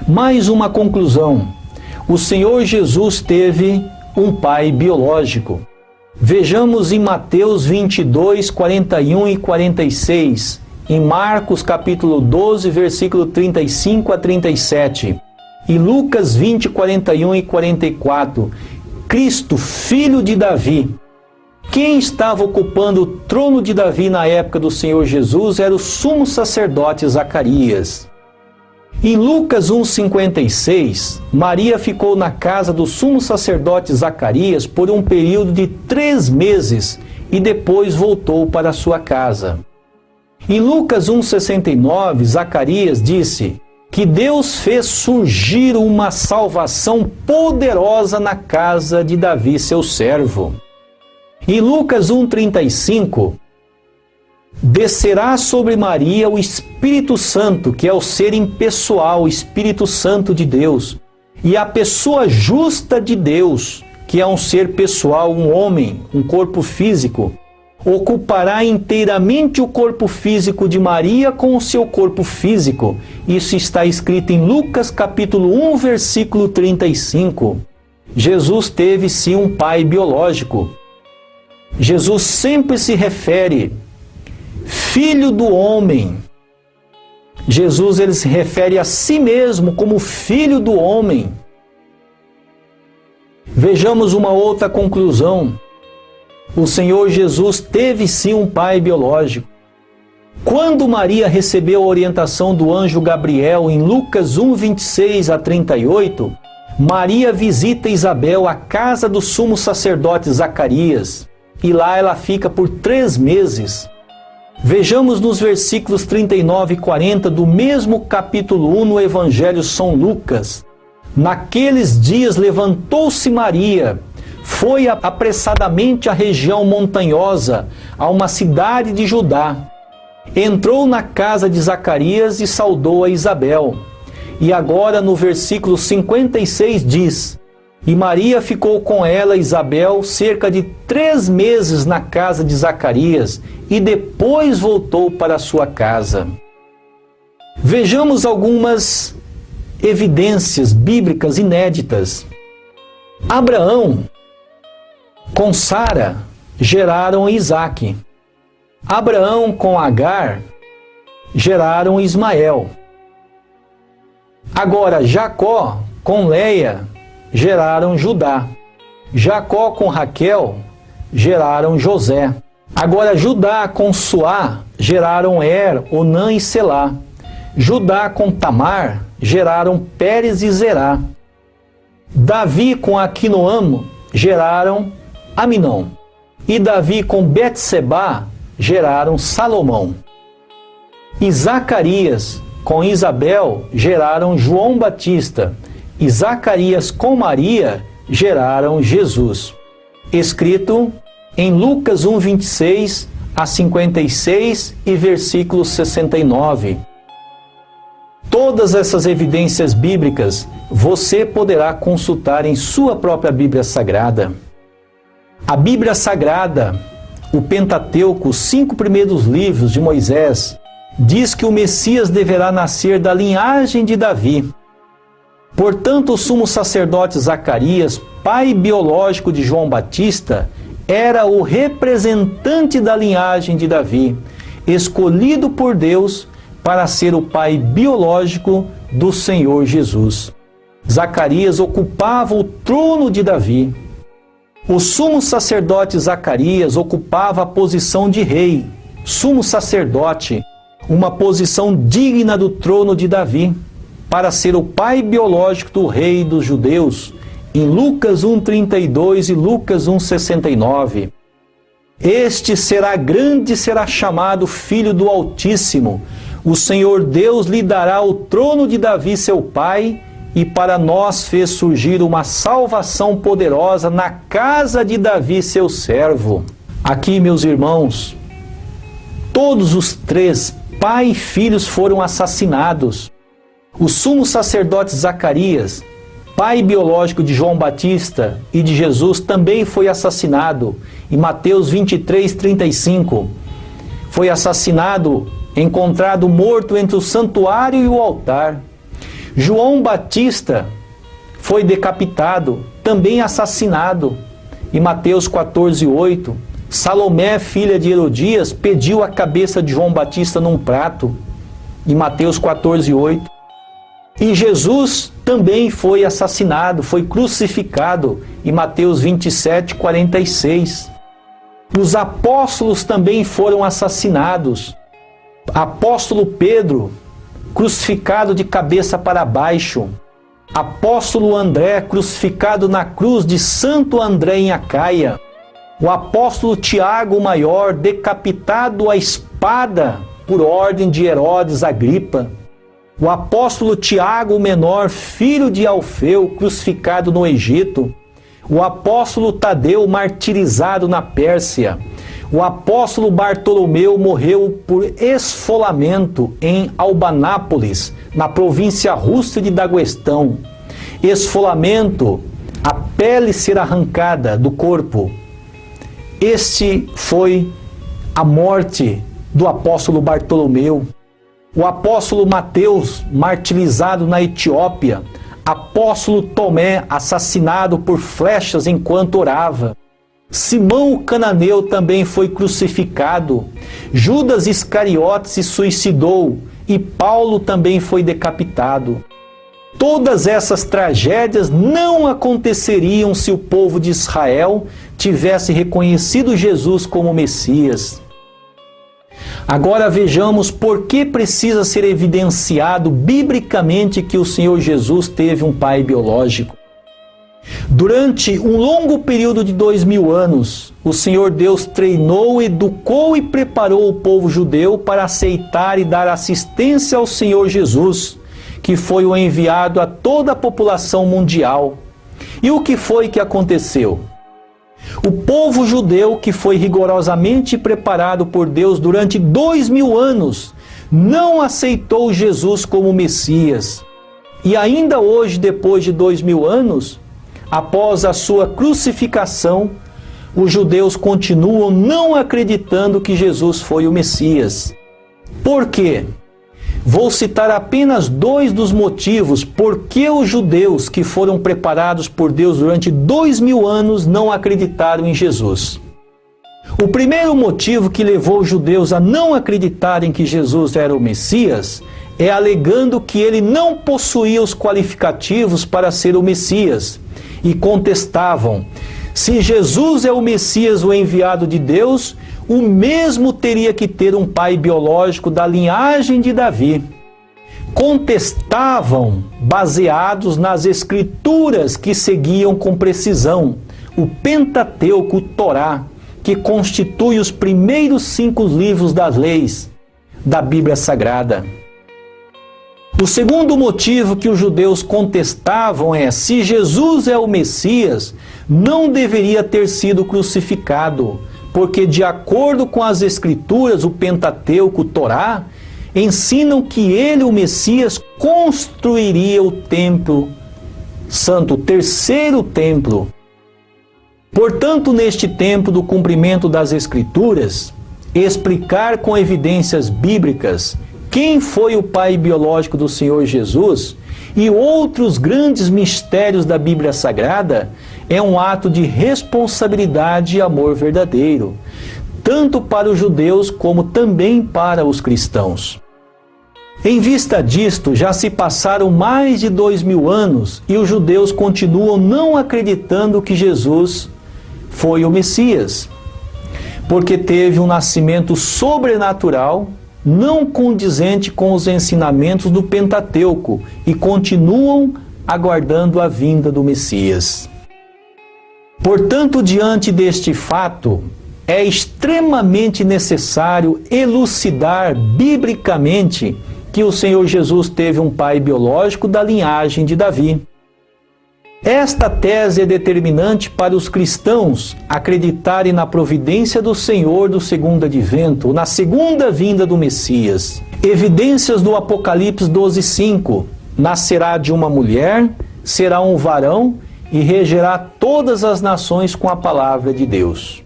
Mais uma conclusão: o Senhor Jesus teve um pai biológico. Vejamos em Mateus 22, 41 e 46, em Marcos capítulo 12, versículo 35 a 37, e Lucas 20, 41 e 44, Cristo, filho de Davi. Quem estava ocupando o trono de Davi na época do Senhor Jesus era o sumo sacerdote Zacarias. Em Lucas 1,56, Maria ficou na casa do sumo sacerdote Zacarias por um período de 3 meses e depois voltou para sua casa. Em Lucas 1,69, Zacarias disse que Deus fez surgir uma salvação poderosa na casa de Davi, seu servo. Em Lucas 1,35, descerá sobre Maria o Espírito Santo, que é o ser impessoal, o Espírito Santo de Deus, e a pessoa justa de Deus, que é um ser pessoal, um homem, um corpo físico, ocupará inteiramente o corpo físico de Maria com o seu corpo físico. Isso está escrito em Lucas capítulo 1, versículo 35. Jesus teve sim um pai biológico. Jesus sempre se refere filho do homem. Jesus ele se refere a si mesmo como filho do homem. Vejamos uma outra conclusão. O Senhor Jesus teve sim um pai biológico. Quando Maria recebeu a orientação do anjo Gabriel em Lucas 1, 26 a 38, Maria visita Isabel, a casa do sumo sacerdote Zacarias, e lá ela fica por 3 meses. Vejamos nos versículos 39 e 40 do mesmo capítulo 1 no Evangelho São Lucas. Naqueles dias levantou-se Maria, foi apressadamente à região montanhosa, a uma cidade de Judá. Entrou na casa de Zacarias e saudou a Isabel. E agora no versículo 56 diz: e Maria ficou com ela, Isabel, cerca de 3 meses na casa de Zacarias, e depois voltou para sua casa. Vejamos algumas evidências bíblicas inéditas. Abraão com Sara geraram Isaque. Abraão com Agar geraram Ismael. Agora Jacó com Leia geraram Judá. Jacó com Raquel geraram José. Agora Judá com Suá geraram Onã e Selá. Judá com Tamar geraram Pérez e Zerá. Davi com Aquinoamo geraram Aminon. E Davi com Betsebá geraram Salomão. E Zacarias com Isabel geraram João Batista. E Zacarias com Maria geraram Jesus. Escrito em Lucas 1, 26 a 56 e versículo 69. Todas essas evidências bíblicas você poderá consultar em sua própria Bíblia Sagrada. A Bíblia Sagrada, o Pentateuco, os 5 primeiros livros de Moisés, diz que o Messias deverá nascer da linhagem de Davi. Portanto, o sumo sacerdote Zacarias, pai biológico de João Batista, era o representante da linhagem de Davi, escolhido por Deus para ser o pai biológico do Senhor Jesus. Zacarias ocupava o trono de Davi. O sumo sacerdote Zacarias ocupava a posição de rei, sumo sacerdote, uma posição digna do trono de Davi, para ser o pai biológico do rei dos judeus, em Lucas 1,32 e Lucas 1,69. Este será grande e será chamado Filho do Altíssimo. O Senhor Deus lhe dará o trono de Davi, seu pai, e para nós fez surgir uma salvação poderosa na casa de Davi, seu servo. Aqui, meus irmãos, todos os 3, pai e filhos, foram assassinados. O sumo sacerdote Zacarias, pai biológico de João Batista e de Jesus, também foi assassinado. Em Mateus 23, 35, foi assassinado, encontrado morto entre o santuário e o altar. João Batista foi decapitado, também assassinado. Em Mateus 14:8, Salomé, filha de Herodias, pediu a cabeça de João Batista num prato. Em Mateus 14:8. E Jesus também foi assassinado, foi crucificado. Em Mateus 27:46. Os apóstolos também foram assassinados. Apóstolo Pedro, crucificado de cabeça para baixo. Apóstolo André, crucificado na cruz de Santo André em Acaia. O apóstolo Tiago o Maior, decapitado à espada por ordem de Herodes Agripa. O apóstolo Tiago o Menor, filho de Alfeu, crucificado no Egito. O apóstolo Tadeu, martirizado na Pérsia. O apóstolo Bartolomeu morreu por esfolamento em Albanápolis, na província russa de Daguestão. Esfolamento, a pele ser arrancada do corpo. Este foi a morte do apóstolo Bartolomeu. O apóstolo Mateus, martirizado na Etiópia. Apóstolo Tomé, assassinado por flechas enquanto orava. Simão o cananeu também foi crucificado. Judas Iscariotes se suicidou e Paulo também foi decapitado. Todas essas tragédias não aconteceriam se o povo de Israel tivesse reconhecido Jesus como Messias. Agora vejamos por que precisa ser evidenciado biblicamente que o Senhor Jesus teve um pai biológico. Durante um longo período de 2000 anos, o Senhor Deus treinou, educou e preparou o povo judeu para aceitar e dar assistência ao Senhor Jesus, que foi o enviado a toda a população mundial. E o que foi que aconteceu? O povo judeu, que foi rigorosamente preparado por Deus durante 2000 anos, não aceitou Jesus como Messias. E ainda hoje, depois de 2000 anos, após a sua crucificação, os judeus continuam não acreditando que Jesus foi o Messias. Por quê? Vou citar apenas 2 dos motivos por que os judeus que foram preparados por Deus durante 2000 anos não acreditaram em Jesus. O primeiro motivo que levou os judeus a não acreditarem que Jesus era o Messias é alegando que ele não possuía os qualificativos para ser o Messias, e contestavam: se Jesus é o Messias, o enviado de Deus, o mesmo teria que ter um pai biológico da linhagem de Davi. Contestavam baseados nas escrituras que seguiam com precisão o Pentateuco, o Torá, que constitui os primeiros 5 livros das leis da Bíblia Sagrada. O segundo motivo que os judeus contestavam é: se Jesus é o Messias, não deveria ter sido crucificado, porque de acordo com as escrituras, o Pentateuco, o Torá, ensinam que ele, o Messias, construiria o templo santo, o terceiro templo. Portanto, neste tempo do cumprimento das escrituras, explicar com evidências bíblicas quem foi o pai biológico do Senhor Jesus e outros grandes mistérios da Bíblia Sagrada é um ato de responsabilidade e amor verdadeiro, tanto para os judeus como também para os cristãos. Em vista disto, já se passaram mais de 2000 anos e os judeus continuam não acreditando que Jesus foi o Messias, porque teve um nascimento sobrenatural, não condizente com os ensinamentos do Pentateuco, e continuam aguardando a vinda do Messias. Portanto, diante deste fato, é extremamente necessário elucidar biblicamente que o Senhor Jesus teve um pai biológico da linhagem de Davi. Esta tese é determinante para os cristãos acreditarem na providência do Senhor do segundo advento, na segunda vinda do Messias. Evidências do Apocalipse 12:5. Nascerá de uma mulher, será um varão e regerá todas as nações com a palavra de Deus.